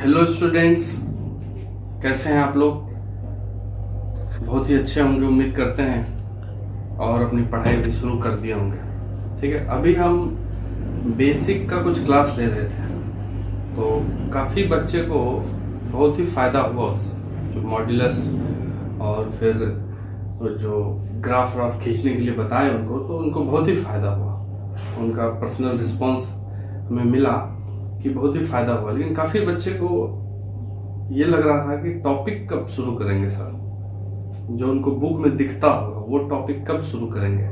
Hello students, कैसे हैं आप लोग। बहुत ही अच्छे होंगे उम्मीद करते हैं और अपनी पढ़ाई भी शुरू कर दिए होंगे। ठीक है, अभी हम बेसिक का कुछ क्लास ले रहे थे तो काफ़ी बच्चे को बहुत ही फ़ायदा हुआ उससे। जो मॉड्यूलस और फिर जो ग्राफ खींचने के लिए बताए उनको, तो उनको बहुत ही फ़ायदा हुआ। उनका पर्सनल रिस्पॉन्स हमें मिला कि बहुत ही फ़ायदा हुआ। लेकिन काफ़ी बच्चे को ये लग रहा था कि टॉपिक कब शुरू करेंगे सर, जो उनको बुक में दिखता होगा वो टॉपिक कब शुरू करेंगे।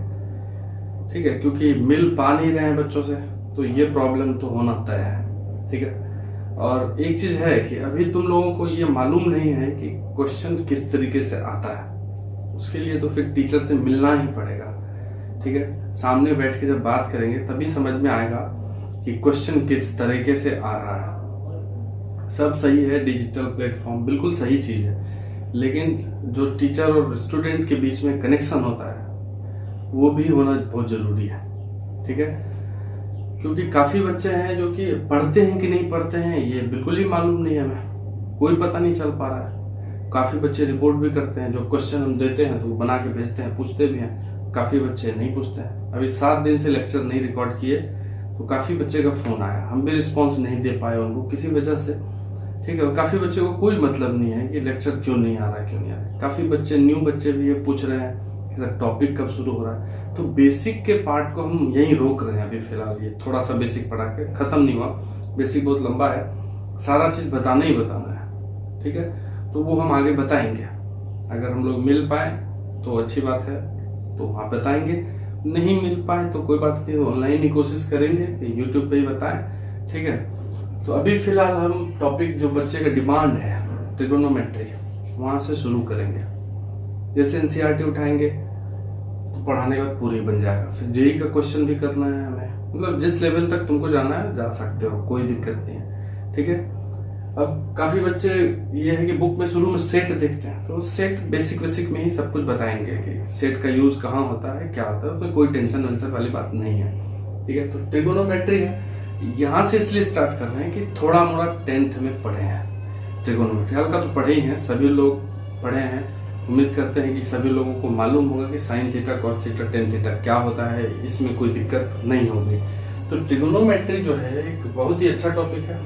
ठीक है, क्योंकि मिल पा नहीं रहे हैं बच्चों से, तो ये प्रॉब्लम तो होना तय है। ठीक है, और एक चीज़ है कि अभी तुम लोगों को ये मालूम नहीं है कि क्वेश्चन किस तरीके से आता है। उसके लिए तो फिर टीचर से मिलना ही पड़ेगा। ठीक है, सामने बैठ के जब बात करेंगे तभी समझ में आएगा कि क्वेश्चन किस तरीके से आ रहा है। सब सही है, डिजिटल प्लेटफॉर्म बिल्कुल सही चीज़ है, लेकिन जो टीचर और स्टूडेंट के बीच में कनेक्शन होता है वो भी होना बहुत ज़रूरी है। ठीक है, क्योंकि काफ़ी बच्चे हैं जो कि पढ़ते हैं कि नहीं पढ़ते हैं ये बिल्कुल ही मालूम नहीं है, हमें कोई पता नहीं चल पा रहा है। काफ़ी बच्चे रिपोर्ट भी करते हैं, जो क्वेश्चन हम देते हैं तो वो बना के भेजते हैं, पूछते भी हैं। काफ़ी बच्चे नहीं पूछते हैं। अभी 7 दिन से लेक्चर नहीं रिकॉर्ड किए तो काफ़ी बच्चे का फ़ोन आया, हम भी रिस्पॉन्स नहीं दे पाए उनको किसी वजह से। ठीक है, और काफ़ी बच्चे को कोई मतलब नहीं है कि लेक्चर क्यों नहीं आ रहा, क्यों नहीं आ रहा। काफ़ी बच्चे न्यू बच्चे भी ये पूछ रहे हैं कि सर टॉपिक कब शुरू हो रहा है। तो बेसिक के पार्ट को हम यहीं रोक रहे हैं अभी फिलहाल। ये थोड़ा सा बेसिक पढ़ा के ख़त्म नहीं हुआ, बेसिक बहुत लंबा है, सारा चीज़ बताना ही बताना है। ठीक है, तो वो हम आगे बताएंगे। अगर हम लोग मिल पाए तो अच्छी बात है, तो वहाँ बताएंगे। नहीं मिल पाए तो कोई बात नहीं, ऑनलाइन ही कोशिश करेंगे कि यूट्यूब पे ही बताएं। ठीक है, तो अभी फिलहाल हम टॉपिक जो बच्चे का डिमांड है ट्रिगोनोमेट्री, वहाँ से शुरू करेंगे। जैसे एनसीईआरटी उठाएंगे तो पढ़ाने के बाद पूरी बन जाएगा। फिर जेईई का क्वेश्चन भी करना है हमें, मतलब जिस लेवल तक तुमको जाना है जा सकते हो, कोई दिक्कत नहीं है। ठीक है, अब काफी बच्चे ये है कि बुक में शुरू में सेट देखते हैं, तो सेट बेसिक में ही सब कुछ बताएंगे कि सेट का यूज कहाँ होता है, क्या होता है। तो कोई टेंशन वेंशन वाली बात नहीं है। ठीक है, तो ट्रिगोनोमेट्री है, यहाँ से इसलिए स्टार्ट कर रहे हैं कि थोड़ा मोड़ा 10th में पढ़े हैं ट्रिगोनोमेट्री, हल्का तो पढ़े ही हैं, सभी लोग पढ़े हैं। उम्मीद करते हैं कि सभी लोगों को मालूम होगा कि sine theta, cos theta, tan theta क्या होता है, इसमें कोई दिक्कत नहीं होगी। तो ट्रिगोनोमेट्री जो है एक बहुत ही अच्छा टॉपिक है,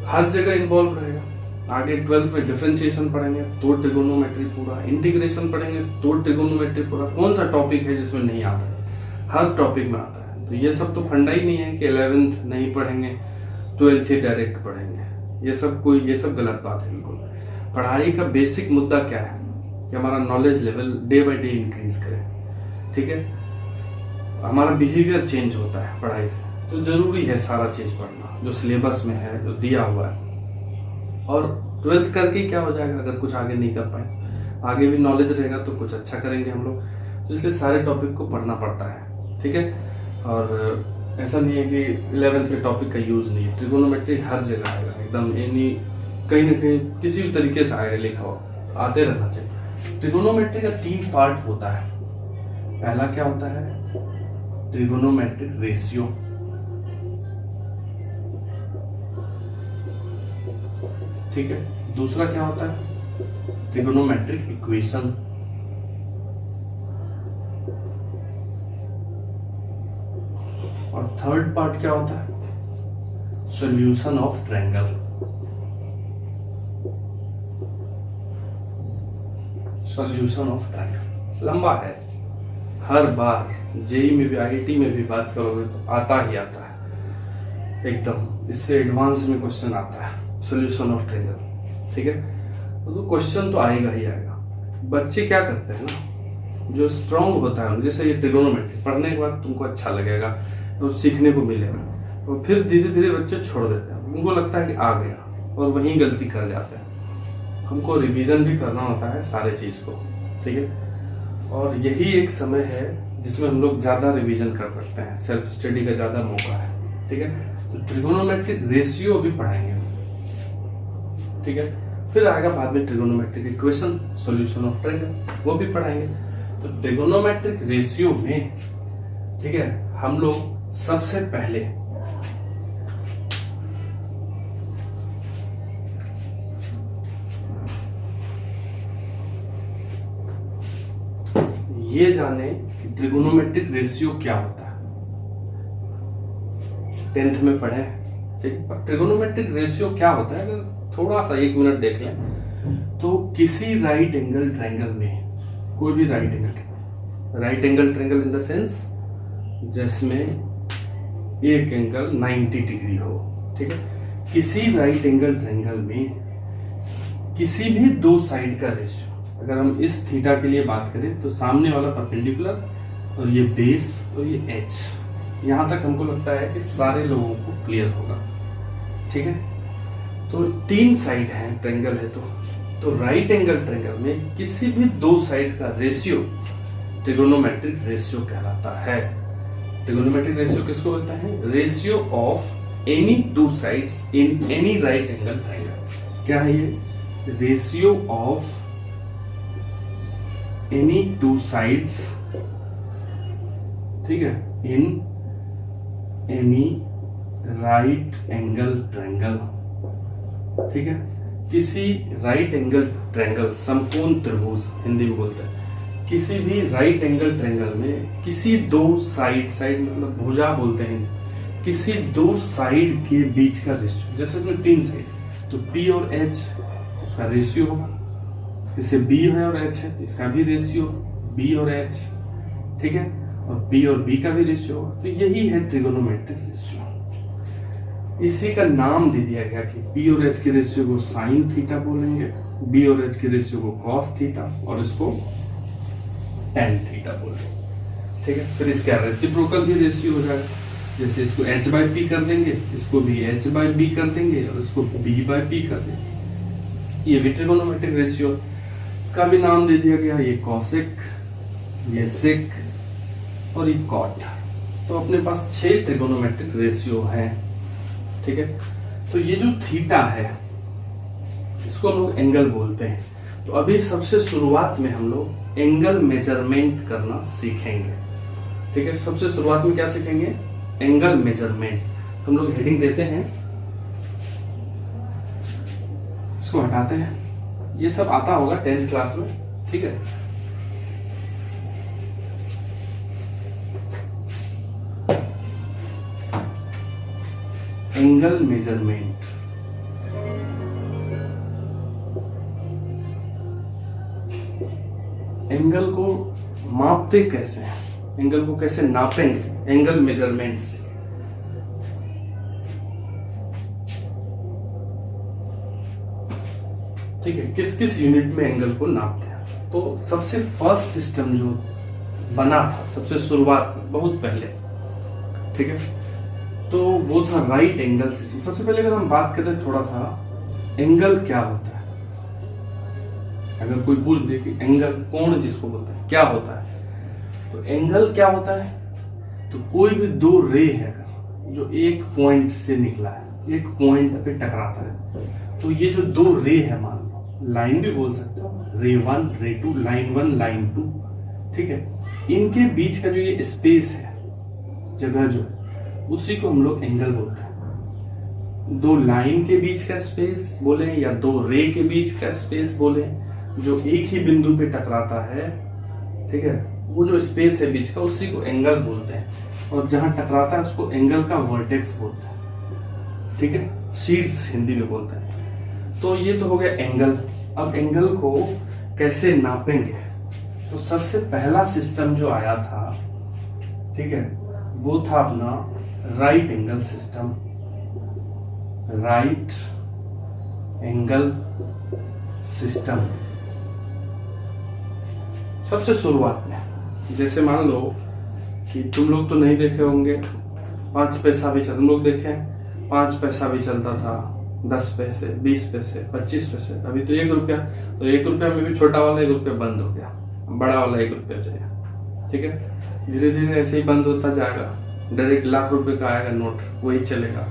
हर जगह इन्वॉल्व रहेगा। आगे 12th में डिफरेंशिएशन पढ़ेंगे तो ट्रिगोनोमेट्री पूरा, इंटीग्रेशन पढ़ेंगे तो ट्रिगोनोमेट्री पूरा। कौन सा टॉपिक है जिसमें नहीं आता है, हर टॉपिक में आता है। तो ये सब तो फंडा ही नहीं है कि 11th नहीं पढ़ेंगे 12th ही डायरेक्ट पढ़ेंगे। ये सब गलत बात है बिल्कुल। पढ़ाई का बेसिक मुद्दा क्या है कि हमारा knowledge level day by day increase करे। ठीक है, हमारा बिहेवियर चेंज होता है पढ़ाई से, तो जरूरी है सारा चीज पढ़ना जो सिलेबस में है, जो दिया हुआ है। और 12th करके क्या हो जाएगा, अगर कुछ आगे नहीं कर पाए, आगे भी नॉलेज रहेगा तो कुछ अच्छा करेंगे हम लोग। तो इसलिए सारे टॉपिक को पढ़ना पड़ता है। ठीक है, और ऐसा नहीं है कि 11th के टॉपिक का यूज नहीं है। ट्रिगोनोमेट्री हर जगह आएगा, एकदम एनी कहीं ना कहीं किसी भी तरीके से आएगा, लिखा हुआ आते रहना चाहिए। ट्रिगोनोमेट्री का 3 पार्ट होता है। पहला क्या होता है, ट्रिगोनोमेट्रिक रेशियो। ठीक है, दूसरा क्या होता है, ट्रिगोनोमेट्रिक इक्वेशन। और थर्ड पार्ट क्या होता है, solution of triangle. Solution of triangle लंबा है, हर बार जेईई में भी आईआईटी में भी बात करोगे तो आता ही आता है एकदम। इससे एडवांस में क्वेश्चन आता है सॉल्यूशन ऑफ ट्रायंगल। ठीक है, तो क्वेश्चन तो आएगा ही आएगा। बच्चे क्या करते हैं ना, जो स्ट्रांग होता है, जैसे ये ट्रिगोनोमेट्री पढ़ने के बाद तुमको अच्छा लगेगा तो सीखने को मिलेगा, और फिर धीरे धीरे बच्चे छोड़ देते हैं, उनको लगता है कि आ गया, और वहीं गलती कर जाते हैं। हमको रिवीजन भी करना होता है सारे चीज को। ठीक है, और यही एक समय है जिसमें हम लोग ज्यादा रिवीजन कर सकते हैं, सेल्फ स्टडी का ज्यादा मौका है। ठीक है, तो ट्रिगोनोमेट्रिक रेशियो भी पढ़ाएंगे। ठीक है, फिर आएगा बाद में trigonometric equation, solution of triangle, वो भी पढ़ाएंगे। तो ट्रिगोनोमेट्रिक रेशियो में, ठीक है, हम लोग सबसे पहले ये जाने कि ट्रिगोनोमेट्रिक रेशियो क्या होता है। 10th में पढ़े, ठीक। ट्रिगोनोमेट्रिक रेशियो क्या होता है अगर थोड़ा सा 1 मिनट देख लें तो किसी राइट एंगल ट्रायंगल में, कोई भी right angle triangle in the sense जिसमें एक एंगल 90 डिग्री हो, ठीक है। किसी राइट एंगल ट्रायंगल में किसी भी दो साइड का रेशियो, अगर हम इस थीटा के लिए बात करें तो सामने वाला परपेंडिकुलर और ये बेस और ये एच, यहां तक हमको लगता है कि सारे लोगों को क्लियर होगा, ठीक है। तो 3 साइड है ट्रायंगल है, तो राइट एंगल ट्रायंगल में किसी भी दो साइड का रेशियो ट्रिगोनोमेट्रिक रेशियो कहलाता है। ट्रिगोनोमेट्रिक रेशियो किसको बोलता है? Ratio of any two sides in any right angle triangle. क्या है ये? Ratio of any two sides, ठीक है, in any right angle triangle, ठीक है। किसी राइट एंगल ट्रायंगल, समकोण त्रिभुज हिंदी में बोलते हैं, किसी भी राइट एंगल ट्रायंगल में किसी दो साइड मतलब भुजा बोलते हैं, किसी दो साइड के बीच का रेशियो, जैसे इसमें 3 साइड तो P और H उसका रेशियो होगा, जैसे B है और H है तो इसका भी रेशियो B और H, ठीक है, और P और B का भी रेशियो होगा। तो यही है ट्रिगोनोमेट्रिक रेशियो। इसी का नाम दे दिया गया कि P और H के रेशियो को साइन थीटा बोलेंगे, B और H के रेशियो को कॉस थीटा और इसको टेन थीटा बोलेंगे, ठीक है। फिर इसका रेसिप्रोकल भी रेशियो हो जाएगा, जैसे इसको H/P कर देंगे, इसको भी H/B कर देंगे और इसको B/P कर देंगे। ये भी ट्रिगोनोमेट्रिक रेशियो, इसका भी नाम दे दिया गया, ये कॉसेक, ये सेक और ये कॉट। तो अपने पास 6 ट्रिगोनोमेट्रिक रेशियो हैं, ठीक है। तो ये जो थीटा है इसको हम लोग एंगल बोलते हैं। तो अभी सबसे शुरुआत में हम लोग एंगल मेजरमेंट करना सीखेंगे, ठीक है। सबसे शुरुआत में क्या सीखेंगे? Angle measurement. हम लोग हेडिंग देते हैं, इसको हटाते हैं, ये सब आता होगा 10th क्लास में, ठीक है। एंगल मेजरमेंट, एंगल को मापते कैसे हैं, एंगल को कैसे नापेंगे एंगल मेजरमेंट से। ठीक है, किस किस यूनिट में एंगल को नापते हैं। तो सबसे फर्स्ट सिस्टम जो बना था सबसे शुरुआत में, बहुत पहले, ठीक है, तो वो था राइट एंगल सिस्टम। सबसे पहले अगर हम बात करें थोड़ा सा एंगल क्या होता है, अगर कोई पूछ दे कि एंगल कोण जिसको बोलते हैं क्या होता है, तो एंगल क्या होता है, तो कोई भी दो रे है जो एक पॉइंट से निकला है, एक पॉइंट पे टकराता है, तो ये जो दो रे है, मान लो लाइन भी बोल सकते हो, रे 1 रे 2, लाइन 1 लाइन 2, ठीक है, इनके बीच का जो ये स्पेस है, जगह जो है, उसी को हम लोग एंगल बोलते हैं। दो लाइन के बीच का स्पेस बोले या दो रे के बीच का स्पेस बोले, जो एक ही बिंदु पे टकराता है, ठीक है, वो जो स्पेस है बीच का, उसी को एंगल बोलते हैं। और जहां टकराता है उसको एंगल का वर्टेक्स बोलते हैं, ठीक है, शीर्ष हिंदी में बोलते हैं। तो ये तो हो गया एंगल। अब एंगल को कैसे नापेंगे, तो सबसे पहला सिस्टम जो आया था, ठीक है, वो था अपना right angle system, right angle system. सबसे शुरुआत में, जैसे मान लो कि तुम लोग तो नहीं देखे होंगे, 5 पैसा भी चल, तुम लोग देखे 5 पैसा भी चलता था, 10 पैसे, 20 पैसे, 25 पैसे, अभी तो 1 रुपया, तो 1 रुपया में भी छोटा वाला 1 रुपया बंद हो गया, बड़ा वाला 1 रुपया चाहिए, ठीक है। धीरे धीरे ऐसे ही बंद होता जाएगा, डायरेक्ट लाख रुपए का आएगा नोट, वही चलेगा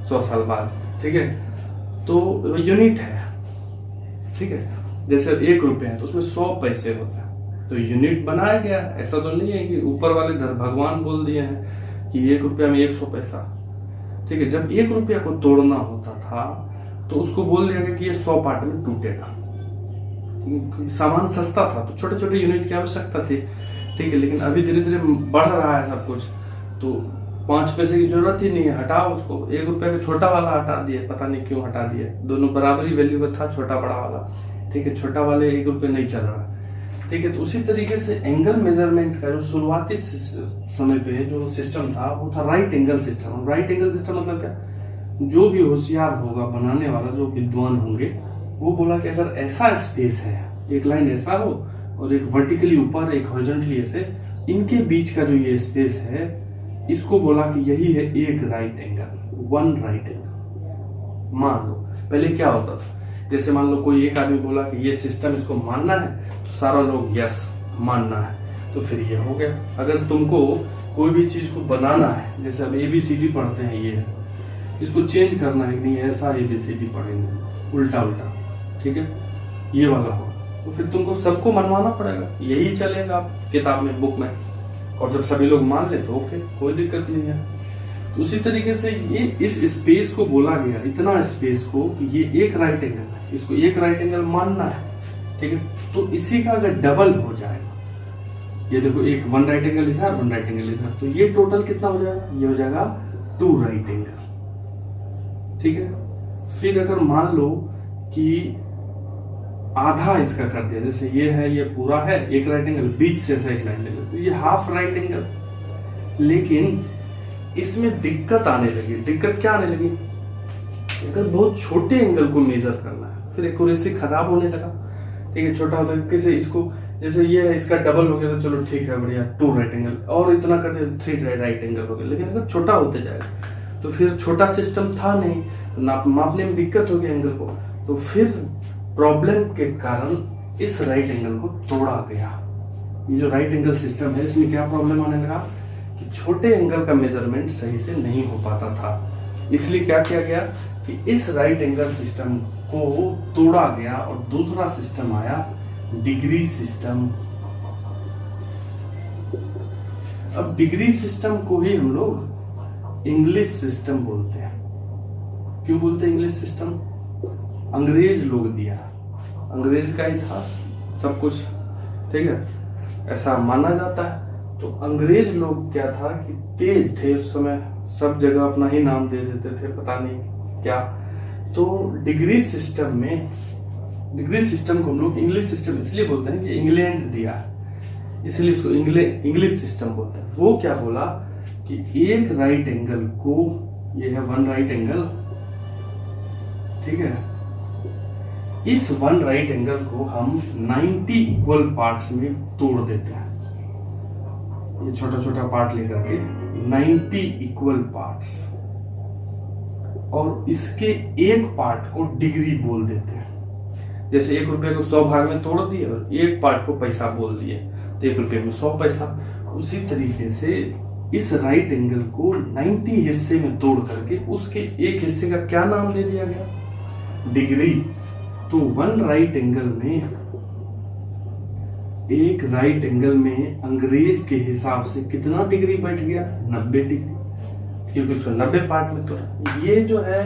100 साल बाद, ठीक है। तो यूनिट है, ठीक है, जैसे 1 रुपया है तो उसमें 100 पैसे होते हैं, तो यूनिट बनाया गया। ऐसा तो नहीं है कि ऊपर वाले भगवान बोल दिए हैं कि 1 रुपया में 100 पैसा, ठीक है। जब 1 रुपया को तोड़ना होता था तो उसको बोल दिया गया कि ये 100 पार्ट में टूटेगा, सामान सस्ता था तो छोटे छोटे यूनिट की आवश्यकता थी, ठीक है। लेकिन अभी धीरे धीरे बढ़ रहा है सब कुछ, तो 5 पैसे की जरूरत ही नहीं है, हटाओ उसको। 1 रुपए का छोटा वाला हटा दिए, पता नहीं क्यों हटा दिए, दोनों बराबरी वैल्यू का था छोटा बड़ा वाला, ठीक है। छोटा वाले 1 रुपए नहीं चल रहा, ठीक है। तो उसी तरीके से एंगल मेजरमेंट का जो शुरुआती समय पे जो सिस्टम था वो था right angle system. Right angle system मतलब क्या, जो भी होशियार होगा बनाने वाला, जो विद्वान होंगे, वो बोला कि अगर ऐसा स्पेस है, एक लाइन ऐसा हो और एक वर्टिकली ऊपर, एक हॉरिजॉन्टली ऐसे, इनके बीच का जो ये स्पेस है, इसको बोला कि यही है एक राइट एंगल, 1 राइट एंगल। मान लो पहले क्या होता था, जैसे मान लो कोई एक आदमी बोला कि ये सिस्टम इसको मानना है, तो सारा लोग यस मानना है, तो फिर ये हो गया। अगर तुमको कोई भी चीज को बनाना है, जैसे अब ABCD पढ़ते हैं, ये है, इसको चेंज करना है, नहीं ऐसा ABCD पढ़ेंगे उल्टा उल्टा, ठीक है, ये वाला हो, तो फिर तुमको सबको मनवाना पड़ेगा, यही चलेगा किताब में, बुक में। और जब सभी लोग मान ले तो ओके, कोई दिक्कत नहीं है। तो उसी तरीके से ये इस स्पेस को बोला गया, इतना स्पेस को, कि ये एक राइट एंगल है, इसको एक राइट एंगल मानना है, ठीक है। तो इसी का अगर डबल हो जाएगा, ये देखो एक 1 राइट एंगल इधर, 1 राइट एंगल इधर, तो ये टोटल कितना हो जाएगा, ये हो जाएगा 2 राइट एंगल, ठीक है। फिर अगर मान लो कि आधा इसका कर दिया, जैसे ये है, ये पूरा है एक राइट एंगल, बीच से ऐसा एक लाइन ले लो, तो ये हाफ राइट एंगल। लेकिन इसमें दिक्कत आने लगी। दिक्कत क्या आने लगी, अगर बहुत छोटे एंगल को मेजर करना है, फिर एक्यूरेसी खराब होने लगा, ठीक है। छोटा होता है कैसे, इसको जैसे ये है, इसका डबल हो गया तो चलो ठीक है, बढ़िया, 2 राइट एंगल, और इतना कर दिया 3 राइट एंगल हो गया। लेकिन अगर छोटा होते जाएगा तो फिर छोटा सिस्टम था नहीं, तो मापने में दिक्कत हो गई एंगल को, तो फिर प्रॉब्लम के कारण इस राइट एंगल को तोड़ा गया। ये जो राइट एंगल सिस्टम है, इसमें क्या प्रॉब्लम आने लगा कि छोटे एंगल का मेजरमेंट सही से नहीं हो पाता था। इसलिए क्या किया गया कि इस राइट एंगल सिस्टम को तोड़ा गया और दूसरा सिस्टम आया, डिग्री सिस्टम। अब डिग्री सिस्टम को ही हम लोग इंग्लिश सिस्टम बोलते हैं। क्यों बोलते हैं इंग्लिश सिस्टम, अंग्रेज लोग दिया, अंग्रेज का ही था सब कुछ, ठीक है, ऐसा माना जाता है। तो अंग्रेज लोग क्या था कि तेज थे उस समय, सब जगह अपना ही नाम दे देते थे, पता नहीं क्या। तो डिग्री सिस्टम में, डिग्री सिस्टम को हम लोग इंग्लिश सिस्टम इसलिए बोलते हैं कि इंग्लैंड दिया है, इसलिए इसको इंग्लिश सिस्टम बोलते हैं। वो क्या बोला कि एक राइट एंगल को, ये है 1 राइट एंगल, ठीक है, इस 1 राइट एंगल को हम 90 इक्वल पार्ट्स में तोड़ देते हैं। ये छोटा छोटा पार्ट लेकर के 90 इक्वल पार्ट्स, और इसके एक पार्ट को डिग्री बोल देते हैं। जैसे 1 रुपए को 100 भाग में तोड़ दिए और एक पार्ट को पैसा बोल दिए, तो 1 रुपए में 100 पैसा। उसी तरीके से इस राइट एंगल को 90 हिस्से में तोड़ करके उसके एक हिस्से का क्या नाम दे दिया गया, डिग्री। तो 1 राइट एंगल में, एक राइट एंगल में अंग्रेज के हिसाब से कितना डिग्री बैठ गया, 90 डिग्री, क्योंकि उसको 90 पार्ट में तोड़ा। ये जो है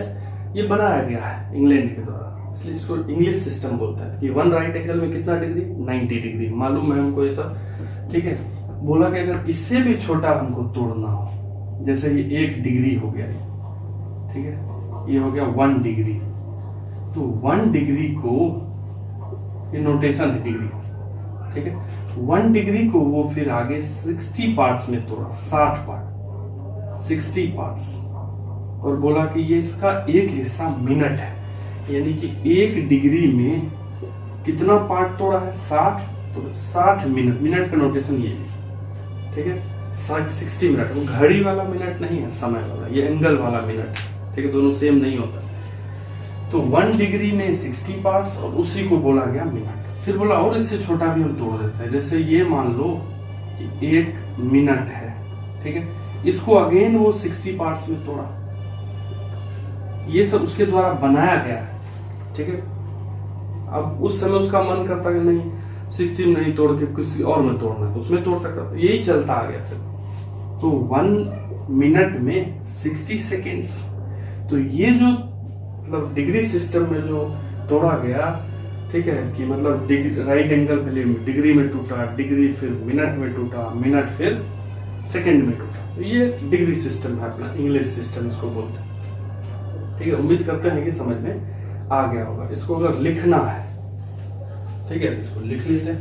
ये बनाया गया है इंग्लैंड के द्वारा, इसलिए इसको इंग्लिश सिस्टम बोलता है कि 1 राइट एंगल में कितना डिग्री, 90 डिग्री। मालूम है हमको ये सब, ठीक है। बोला कि अगर इससे भी छोटा हमको तोड़ना हो, जैसे ये 1 डिग्री हो गया, ठीक है, ये हो गया 1 डिग्री, तो 1 डिग्री को, ये नोटेशन है डिग्री, ठीक है, 1 डिग्री को वो फिर आगे 60 पार्ट्स में तोड़ा, 60 पार्ट, 60 पार्ट्स, और बोला कि ये इसका एक हिस्सा मिनट है, यानी कि 1 डिग्री में कितना पार्ट तोड़ा है, 60, तो 60 मिनट, मिनट का नोटेशन ये है, ठीक है, 60 मिनट। वो घड़ी वाला मिनट नहीं है, समय वाला, ये एंगल वाला मिनट, ठीक है, दोनों सेम नहीं होता। तो 1 डिग्री में 60 पार्ट्स, और उसी को बोला गया मिनट। फिर बोला और इससे छोटा भी हम तोड़ देते हैं, जैसे ये मान लो कि 1 मिनट है, ठीक है, इसको अगेन वो 60 पार्ट्स में तोड़ा। ये सब उसके द्वारा बनाया गया है, ठीक है। अब उस समय उसका मन करता कि नहीं 60 नहीं तोड़ के किसी और में तोड़ना, तो उसमें तोड़ सकता, तो यही चलता आ गया फिर। तो 1 मिनट में 60 सेकेंड्स। तो ये जो मतलब डिग्री सिस्टम में जो तोड़ा गया, ठीक है, कि मतलब राइट एंगल पहले डिग्री में टूटा, डिग्री फिर मिनट में टूटा, मिनट फिर सेकंड में टूटा। तो ये डिग्री सिस्टम है अपना, इंग्लिश सिस्टम इसको बोलते हैं। ठीक है, उम्मीद करते हैं कि समझ में आ गया होगा। इसको अगर लिखना है, ठीक है, इसको लिख लेते हैं।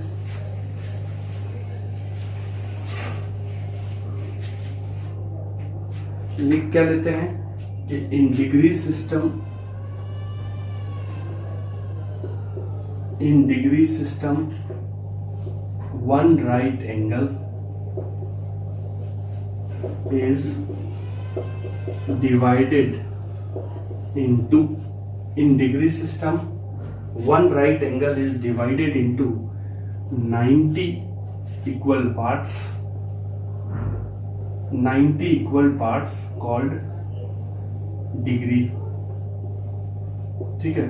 लिख क्या लेते हैं कि in degree system, one right angle is divided into, in degree system one right angle is divided into 90 equal parts, 90 equal parts called degree। ठीक है,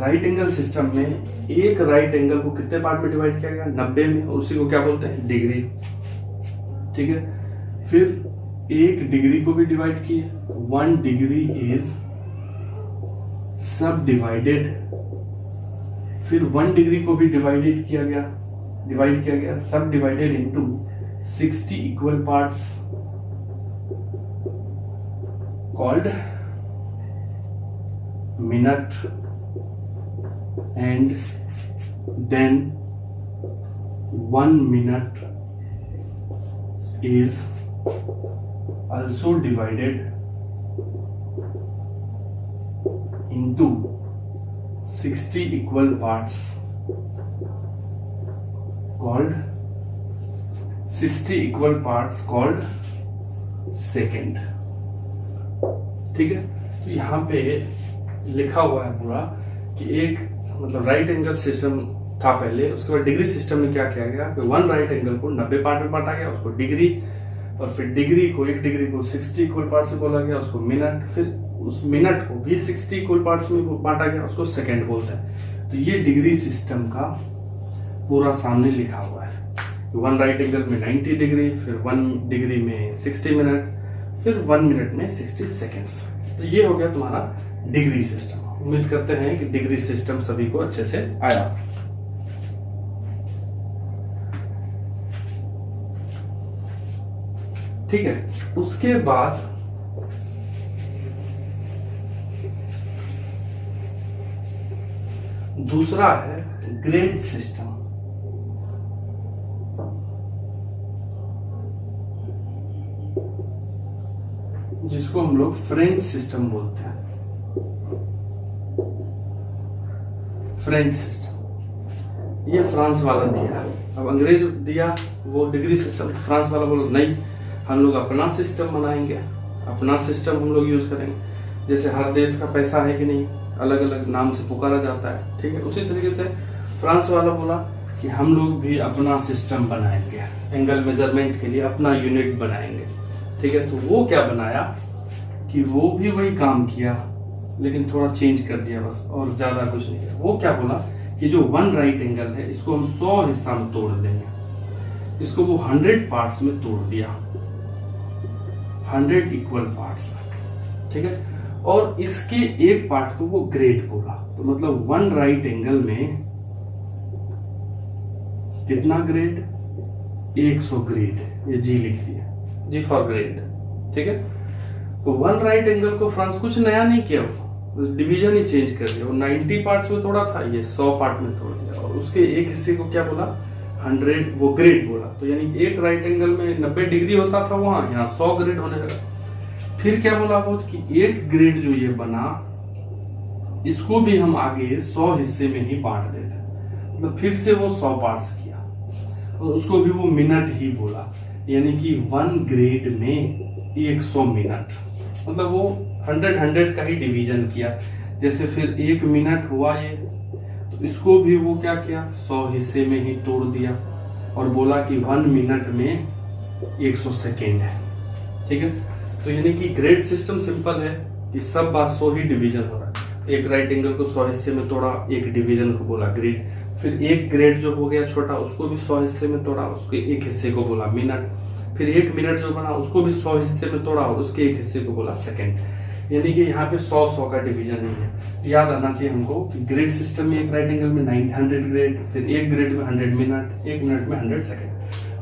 राइट एंगल सिस्टम में एक राइट एंगल को कितने पार्ट में डिवाइड किया गया? 90 में, उसी को क्या बोलते हैं? डिग्री। ठीक है, फिर एक डिग्री को भी डिवाइड किए, 1 डिग्री इज सब डिवाइडेड, फिर 1 डिग्री को भी डिवाइड किया गया subdivided into 60 equal parts called minute, and then 1 minute is also divided into 60 equal parts called second। ठीक है, तो यहाँ पे लिखा हुआ है पूरा कि एक मतलब राइट एंगल सिस्टम था पहले, उसके बाद डिग्री सिस्टम में क्या किया गया कि 1 राइट एंगल को 90 पार्ट में बांटा गया, उसको डिग्री, और फिर डिग्री को, एक डिग्री को 60 इक्वल पार्ट से बोला गया, उसको मिनट, फिर उस मिनट को भी 60 इक्वल पार्ट्स में बांटा गया, उसको सेकंड बोलते हैं। तो ये डिग्री सिस्टम का पूरा सामने लिखा हुआ है। 1 राइट एंगल में 90 डिग्री, फिर 1 डिग्री में 60 मिनट्स, फिर 1 मिनट में 60 सेकेंड्स। तो ये हो गया तुम्हारा डिग्री सिस्टम। उम्मीद करते हैं कि डिग्री सिस्टम सभी को अच्छे से आया। ठीक है, उसके बाद दूसरा है ग्रेड सिस्टम। जिसको हम लोग फ्रेंच सिस्टम बोलते हैं। फ्रेंच सिस्टम ये फ्रांस वाला दिया, अब अंग्रेज दिया वो डिग्री सिस्टम, फ्रांस वाला बोलो नहीं, हम लोग अपना सिस्टम बनाएंगे, अपना सिस्टम हम लोग यूज करेंगे। जैसे हर देश का पैसा है कि नहीं, अलग अलग नाम से पुकारा जाता है, ठीक है, उसी तरीके से फ्रांस वाला बोला कि हम लोग भी अपना सिस्टम बनाएंगे, एंगल मेजरमेंट के लिए अपना यूनिट बनाएंगे। ठीक है, तो वो क्या बनाया कि वो भी वही काम किया लेकिन थोड़ा चेंज कर दिया बस, और ज्यादा कुछ नहीं किया। वो क्या बोला कि जो 1 राइट एंगल है इसको हम 100 हिस्सा में तोड़ देंगे। इसको वो 100 पार्ट्स में तोड़ दिया, 100 इक्वल पार्ट्स। ठीक है, और इसके एक पार्ट को वो ग्रेड बोला। तो मतलब 1 राइट एंगल में कितना ग्रेड? 100 ग्रेड, ये जी लिख दिया, जी फॉर ग्रेड। ठीक है, तो 1 राइट एंगल को फ्रांस कुछ नया नहीं किया, बस डिवीजन ही चेंज कर दिया। वो 90 पार्ट्स में तोड़ा था, ये 100 पार्ट में तोड़ दिया, और उसके एक हिस्से को क्या बोला? 100, वो ग्रेड बोला। तो यानी एक राइट एंगल में 90 डिग्री होता था वहां, यहाँ 100 ग्रेड होने लगा। फिर क्या बोला वो कि एक ग्रेड जो ये बना, इसको भी हम आगे 100 हिस्से में ही बांट देते। मतलब फिर से वो 100 पार्ट्स किया, और उसको भी वो मिनट ही बोला, यानी कि 1 ग्रेड में 100 मिनट। मतलब वो 100 का ही डिवीजन किया। जैसे फिर 1 मिनट हुआ ये, तो इसको भी वो क्या किया? 100 हिस्से में ही तोड़ दिया, और बोला कि 1 मिनट में 100 सेकेंड है। ठीक है, तो यानी कि ग्रेड सिस्टम सिंपल है कि सब बार 100 ही डिवीजन हो रहा है। एक राइट एंगल को 100 हिस्से में तोड़ा, एक डिवीजन को बोला ग्रेड। फिर एक ग्रेड जो हो गया छोटा, उसको भी 100 हिस्से में तोड़ा, उसके एक हिस्से को बोला मिनट। फिर 1 मिनट जो बना उसको भी 100 हिस्से में तोड़ा, और उसके एक हिस्से को बोला सेकेंड। यानी कि यहाँ पे 100 का डिवीजन नहीं है। याद रखना चाहिए हमको कि ग्रेड सिस्टम में एक राइट एंगल में 100 ग्रेड, फिर एक ग्रेड में 100 मिनट, एक मिनट में 100 सेकेंड।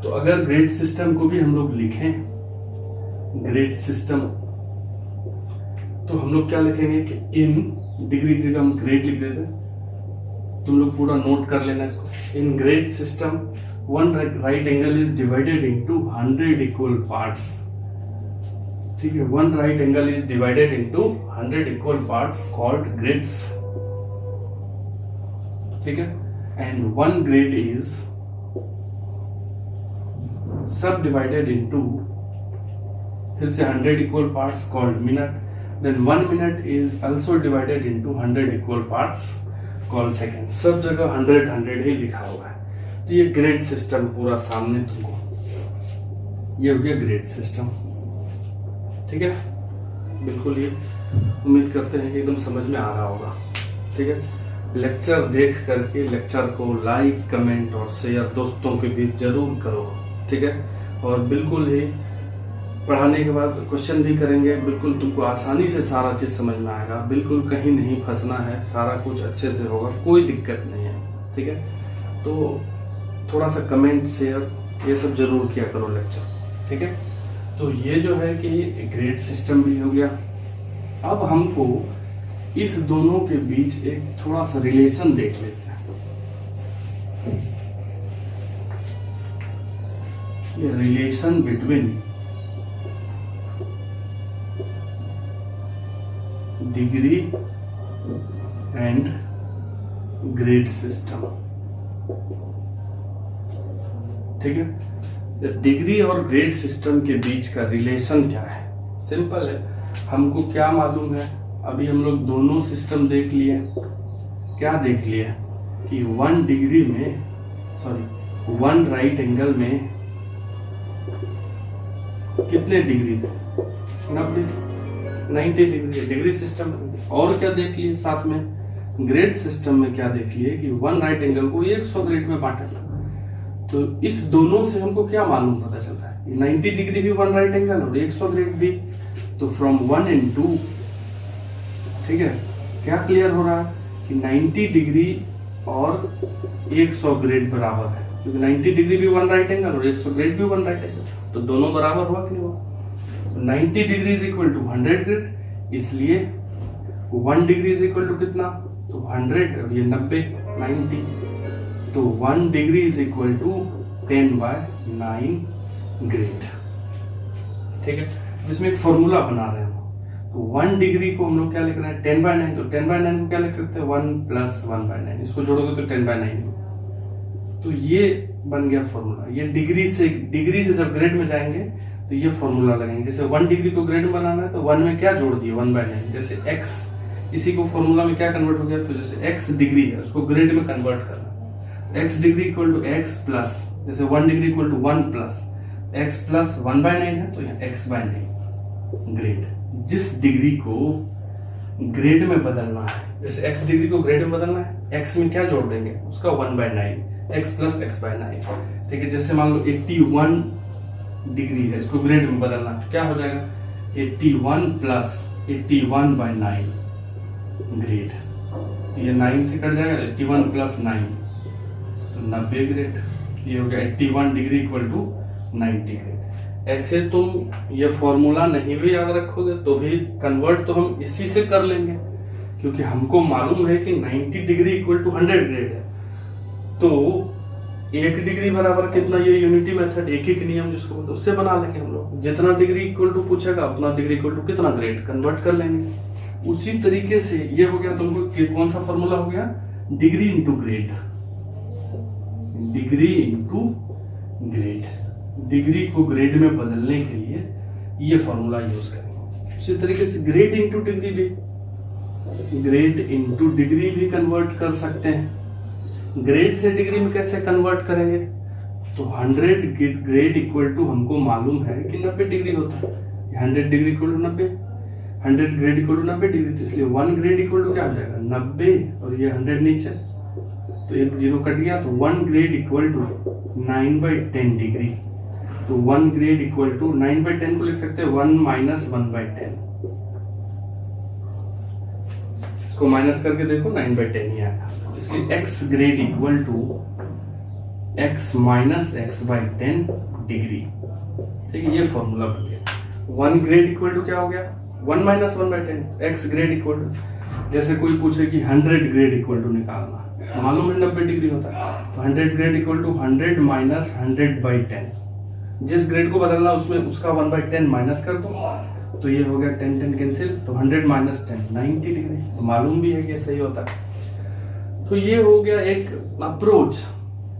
तो अगर ग्रेड सिस्टम को भी हम लोग लिखें, ग्रेड सिस्टम, तो हम लोग क्या लिखेंगे कि इन डिग्री की जगह हम ग्रेड लिख देते हैं। तुम लोग पूरा नोट कर लेना इसको। In grade system one right angle is divided into 100 equal parts. ठीक है, one right angle is divided into 100 equal parts called grades. ठीक है, and one grade is subdivided into फिर से 100 equal parts called minute. Then 1 minute is also divided into 100 equal parts called second. सब जगह 100 ही लिखा हुआ है। तो ये ग्रेड सिस्टम पूरा सामने तुमको, ये हो गया ग्रेड सिस्टम। ठीक है, बिल्कुल ये उम्मीद करते हैं कि एकदम समझ में आ रहा होगा। ठीक है, लेक्चर देख करके लेक्चर को लाइक, कमेंट और शेयर दोस्तों के बीच जरूर करो। ठीक है, और बिल्कुल ही पढ़ाने के बाद क्वेश्चन भी करेंगे, बिल्कुल तुमको आसानी से सारा चीज समझ में आएगा। बिल्कुल कहीं नहीं फंसना है, सारा कुछ अच्छे से होगा, कोई दिक्कत नहीं है। ठीक है, तो थोड़ा सा कमेंट, शेयर ये सब जरूर किया करो लेक्चर। ठीक है, तो ये जो है कि ग्रेड सिस्टम भी हो गया। अब हमको इस दोनों के बीच एक थोड़ा सा रिलेशन देख लेते हैं। ये relation between degree and grade system. ठीक है, डिग्री और ग्रेड सिस्टम के बीच का रिलेशन क्या है? सिंपल है, हमको क्या मालूम है, अभी हम लोग दोनों सिस्टम देख लिए। क्या देख लिए कि 1 डिग्री में, सॉरी 1 राइट एंगल में कितने डिग्री थे? 90 डिग्री डिग्री सिस्टम। और क्या देख लिए साथ में? ग्रेड सिस्टम में क्या देख लिए कि 1 राइट एंगल को 100 ग्रेड में बांटा था। तो इस दोनों से हमको क्या मालूम पता चल रहा है? 90 डिग्री भी 1 राइट एंगल और 100 ग्रेड भी। तो फ्रॉम 1 and 2, ठीक है, क्या क्लियर हो रहा है कि 90 डिग्री और 100 ग्रेड बराबर है, क्योंकि 90 डिग्री भी 1 राइट एंगल और 100 ग्रेड भी 1 राइट एंगल, तो दोनों बराबर हुआ कि नहीं हुआ? तो 90 degree is equal to 100 grade, इसलिए 1 डिग्री इज इक्वल टू कितना? तो 100 और ये 90, 90, तो 1 degree is equal to 10/9 grade. ठीक है, इसमें एक फॉर्मूला बना रहे हैं। तो 1 डिग्री को हम लोग क्या लिख रहे हैं? 10/9, तो 10/9 को क्या लिख सकते हैं? 1 + 1/9, इसको जोड़ोगे तो 10/9। तो ये बन गया फॉर्मूला। ये डिग्री से जब ग्रेड में जाएंगे तो ये फॉर्मूला लगेंगे। जैसे 1 डिग्री को ग्रेड में बनाना है तो 1 में क्या जोड़ दिए? 1/9। जैसे x, इसी को फॉर्मूला में क्या कन्वर्ट हो गया? तो जैसे x डिग्री है उसको ग्रेड में कन्वर्ट करना, x degree equal to x plus, जैसे 1 degree equal to 1 plus x plus 1/9 है, तो यहाँ x/9 ग्रेड। जिस डिग्री को ग्रेड में बदलना है, जैसे x डिग्री को ग्रेड में बदलना है, x में क्या जोड़ देंगे? उसका 1/9, x प्लस x/9। ठीक है, जैसे मान लो 81 डिग्री है, इसको ग्रेड में बदलना है, तो क्या हो जाएगा? 81 प्लस 81/9 ग्रेड। ये 9 से कट जाएगा, 81 प्लस 9 तो 90 ग्रेड। ये हो गया 81 डिग्री इक्वल टू 90 ग्रेड। ऐसे तुम ये फॉर्मूला नहीं भी याद रखोगे तो भी कन्वर्ट तो हम इसी से कर लेंगे, क्योंकि हमको मालूम है कि 90 डिग्री इक्वल टू 100 ग्रेड है। तो 1 डिग्री बराबर कितना? ये यूनिटी मेथड, एक एक नियम जिसको बोलते हैं, उससे बना लेंगे हम लोग। जितना डिग्री इक्वल टू पूछेगा उतना डिग्री इक्वल टू कितना ग्रेड, कन्वर्ट कर लेंगे। उसी तरीके से ये हो गया तुमको कौन सा फॉर्मूला हो गया? Degree into grade, degree into grade. Degree को ग्रेड में बदलने के लिए ये फॉर्मूला यूज करेंगे। उसी तरीके से ग्रेड इंटू डिग्री भी, ग्रेड इंटू डिग्री भी कन्वर्ट कर सकते हैं। ग्रेड से डिग्री में कैसे कन्वर्ट करेंगे? तो 100 ग्रेड इक्वल टू हमको मालूम है कि 90 डिग्री होता है। 100 degree equal to 90, 100 grade equal to 90 degree, तो इसलिए 1 ग्रेड इक्वल टू क्या हो जाएगा? 90 और ये 100 नीचे, तो एक 0 कट गया, तो 1 ग्रेड इक्वल टू 9/10 डिग्री। तो 1 ग्रेड इक्वल टू 9/10 को लिख सकते हैं 1 - 1/10, इसको माइनस करके देखो 9/10 ही आया। इसलिए x grade equal to x minus x by 10 degree. ठीक है, ये फॉर्मूला बन गया। 1 ग्रेड इक्वल टू क्या हो गया, 1 minus 1/10। X grade equal to, जैसे कोई पूछे कि 100 ग्रेड इक्वल टू निकालना, मालूम है 90 डिग्री होता है, तो 100 ग्रेड इक्वल टू 100 माइनस 100/10। जिस ग्रेड को बदलना उसमें उसका 1/10 माइनस कर दो, तो ये हो गया 10 10 कैंसिल, तो 100 माइनस 10 90 डिग्री। तो मालूम भी है कि सही होता है। तो ये हो गया एक अप्रोच।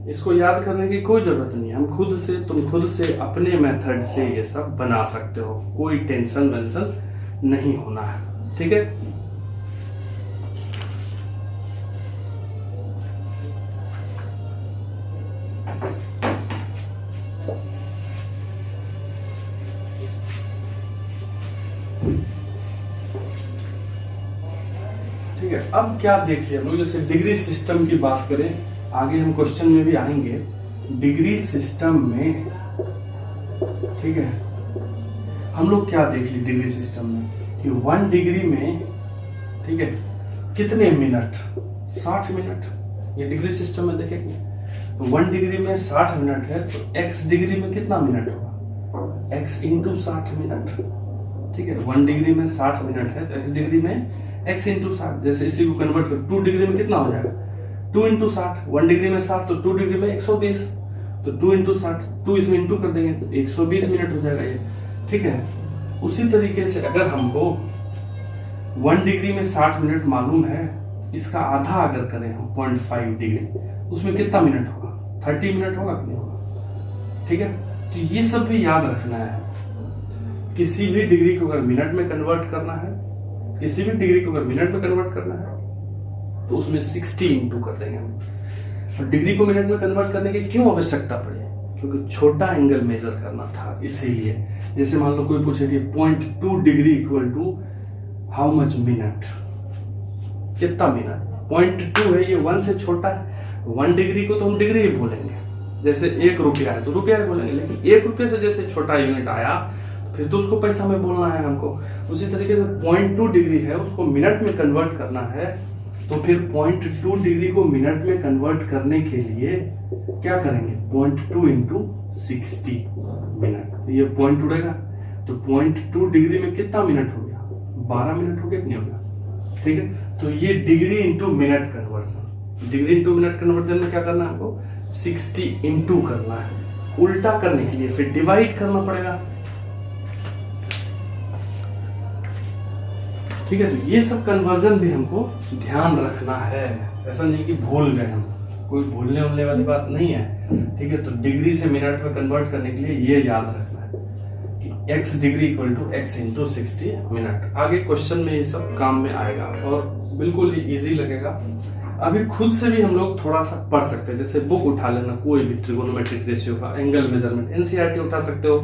इसको याद करने की कोई जरूरत नहीं है, तुम खुद से अपने मेथड से ये सब बना सकते हो, कोई टेंशन वेंशन नहीं होना है। ठीक है, ठीक है। अब क्या देख लिया हम लोग, जैसे डिग्री सिस्टम की बात करें, आगे हम क्वेश्चन में भी आएंगे। डिग्री सिस्टम में, ठीक है, हम लोग क्या देख ली डिग्री सिस्टम में कि 1 डिग्री में, ठीक है, कितने मिनट, 60 मिनट। ये डिग्री सिस्टम में देखेंगे तो 1 डिग्री में 60 मिनट है, तो x डिग्री में कितना मिनट होगा, x इंटू 60 मिनट। ठीक है, 1 डिग्री में 60 मिनट है, तो x डिग्री में x इंटू 60। जैसे इसी को कन्वर्ट कर 2 डिग्री में कितना हो जाएगा, 2 इंटू 60। 1 डिग्री में 60, तो 2 डिग्री में 120, तो 2 इंटू 60, 2 इसमें इंटू कर देंगे तो 120 मिनट हो जाएगा ये। ठीक है, उसी तरीके से अगर हमको 1 डिग्री में 60 मिनट मालूम है, इसका आधा अगर करें हम 0.5 डिग्री, उसमें कितना मिनट होगा, 30 मिनट होगा कि नहीं होगा। ठीक है, तो ये सब भी याद रखना है। किसी भी डिग्री को अगर मिनट में कन्वर्ट करना है, किसी भी डिग्री को अगर मिनट में कन्वर्ट करना है, तो उसमें 60 इंटू कर देंगे हम। और डिग्री को मिनट में कन्वर्ट करने की क्यों आवश्यकता पड़ी, क्योंकि छोटा एंगल मेजर करना था, इसीलिए। जैसे मान लो कोई पूछे कि 0.2 degree equal to how much minute, कितना मिनट, 0.2 है, ये 1 से छोटा है। 1 डिग्री को तो हम डिग्री ही बोलेंगे, जैसे 1 रुपया है तो रुपया ही बोलेंगे, लेकिन 1 रुपये से जैसे छोटा यूनिट आया फिर तो उसको पैसा में बोलना है हमको। उसी तरीके से 0.2 डिग्री है, उसको मिनट में कन्वर्ट करना है, तो फिर 0.2 डिग्री को मिनट में कन्वर्ट करने के लिए क्या करेंगे, 0.2 इंटू 60 मिनट, तो ये 0.2 रहेगा, तो 0.2 डिग्री में कितना मिनट हो गया, 12 मिनट हो गया कि नहीं हो गया। ठीक है, तो ये degree into minute conversion. Degree into minute conversion में क्या करना है हमको, 60 इंटू करना है। उल्टा करने के लिए फिर डिवाइड करना पड़ेगा। ठीक है, तो ये सब कन्वर्जन भी हमको ध्यान रखना है, ऐसा नहीं कि भूल गए हम, कोई भूलने उलने वाली बात नहीं है। ठीक है, तो डिग्री से मिनट में कन्वर्ट करने के लिए ये याद रखना है कि x degree equal to x into 60 minute. आगे क्वेश्चन में ये सब काम में आएगा और बिल्कुल ही इजी लगेगा। अभी खुद से भी हम लोग थोड़ा सा पढ़ सकते हैं, जैसे बुक उठा लेना, कोई भी ट्रिगोनोमेट्रिक रेशियो का एंगल मेजरमेंट, एनसीईआरटी उठा सकते हो,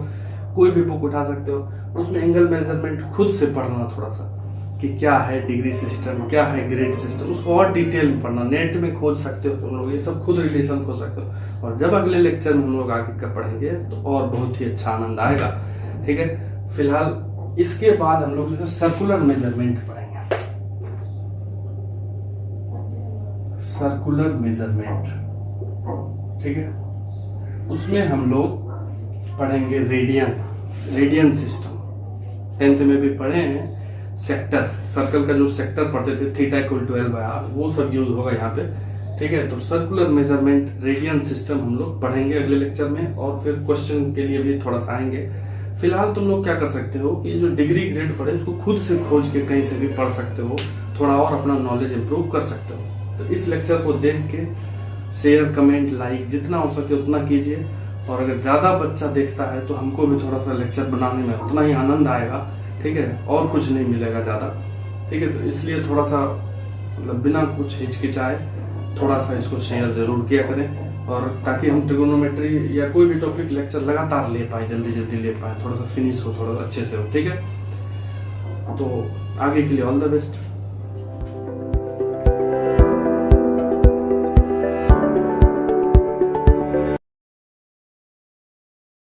कोई भी बुक उठा सकते हो, उसमें एंगल मेजरमेंट खुद से पढ़ना थोड़ा सा कि क्या है डिग्री सिस्टम, क्या है ग्रेड सिस्टम, उसको और डिटेल में पढ़ना, नेट में खोज सकते हो तुम लोग, ये सब खुद रिलेशन खोज सकते हो। और जब अगले लेक्चर में हम लोग आगे का पढ़ेंगे तो और बहुत ही अच्छा आनंद आएगा। ठीक है, फिलहाल इसके बाद हम लोग जो है सर्कुलर मेजरमेंट पढ़ेंगे। सर्कुलर मेजरमेंट, ठीक है, उसमें हम लोग पढ़ेंगे रेडियन सिस्टम। 10th में भी पढ़े हैं, सेक्टर, सर्कल का जो सेक्टर पढ़ते थे, theta equal to L by R, वो सब यूज होगा यहाँ पे। ठीक है, तो सर्कुलर मेजरमेंट, रेडियन सिस्टम हम लोग पढ़ेंगे अगले लेक्चर में, और फिर क्वेश्चन के लिए भी थोड़ा सा आएंगे। फिलहाल तुम लोग क्या कर सकते हो कि जो डिग्री ग्रेड पढ़े उसको खुद से खोज के कहीं से भी पढ़ सकते हो, थोड़ा और अपना नॉलेज इंप्रूव कर सकते हो। तो इस लेक्चर को देख के शेयर, कमेंट, लाइक जितना हो सके उतना कीजिए, और अगर ज्यादा बच्चा देखता है तो हमको भी थोड़ा सा लेक्चर बनाने में उतना ही आनंद आएगा। ठीक है, और कुछ नहीं मिलेगा ज्यादा। ठीक है, तो इसलिए थोड़ा सा मतलब बिना कुछ हिचकिचाए थोड़ा सा इसको शेयर जरूर किया करें, और ताकि हम ट्रिगोनोमेट्री या कोई भी टॉपिक लेक्चर लगातार ले पाए, जल्दी जल्दी ले पाए, थोड़ा सा फिनिश हो, थोड़ा सा अच्छे से हो। ठीक है, तो आगे के लिए ऑल द बेस्ट।